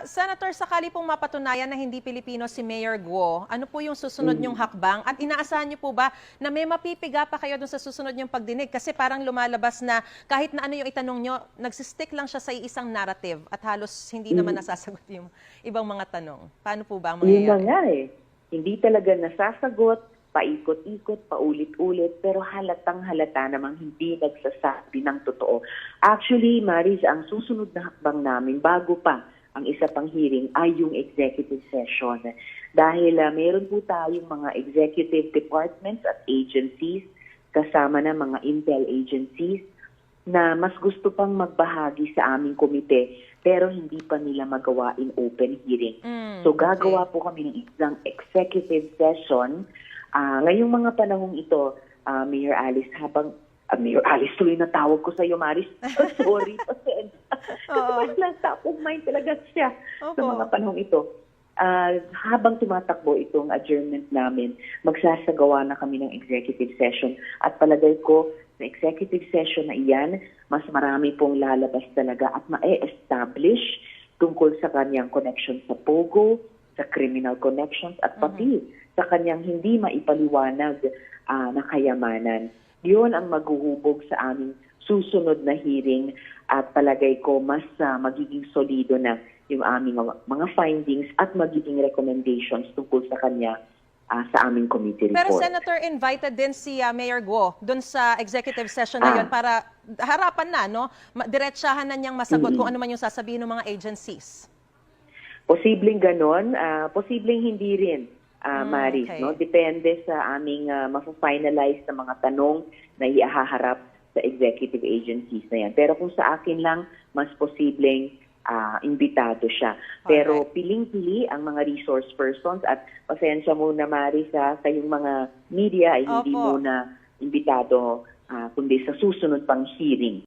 Senator, sakali pong mapatunayan na hindi Pilipino si Mayor Guo, ano po yung susunod niyong hakbang? At inaasahan niyo po ba na may mapipiga pa kayo dun sa susunod niyong pagdinig? Kasi parang lumalabas na kahit na ano yung itanong niyo, nagsistick lang siya sa isang narrative at halos hindi naman nasasagot yung ibang mga tanong. Paano po ba ang Yun na mangyayari? nga eh. Hindi talaga nasasagot, paikot-ikot, paulit-ulit, pero halatang halata namang hindi nagsasabi ng totoo. Actually, Maris, ang susunod na hakbang namin bago pa ang isa pang hearing ay yung executive session. Dahil meron po tayong mga executive departments at agencies, kasama na mga intel agencies, na mas gusto pang magbahagi sa aming komite pero hindi pa nila magawa in open hearing. So gagawa po kami ng isang executive session. Ngayong mga panahong ito, Mayor Alice, Mayor Alice, tuloy na tawag ko sa iyo, Maris. Sorry, pasensya. Kasi lang top of mind talaga siya sa mga panahong ito. Habang tumatakbo itong adjournment namin, magsasagawa na kami ng executive session. At palagay ko, sa executive session na iyan, mas marami pong lalabas talaga at ma-establish tungkol sa kanyang connection sa Pogo, sa criminal connections, at pati sa kanyang hindi maipaliwanag na kayamanan. Yun ang maghuhubog sa aming susunod na hearing at palagay ko mas magiging solido na yung aming mga findings at magiging recommendations tungkol sa kanya sa aming committee report. Pero Senator, invited din si Mayor Guo doon sa executive session na yun para harapan na, no? Diretsahan na niyang masagot kung ano man yung sasabihin ng mga agencies. Posibleng ganon, posibleng hindi rin, Maris. Okay. No? Depende sa aming ma-finalize na mga tanong na iahaharap sa executive agencies na yan. Pero kung sa akin lang, mas posibleng imbitado siya. Pero piling-pili ang mga resource persons at pasensya muna, Maris, kayong mga media ay hindi muna imbitado kundi sa susunod pang hearing.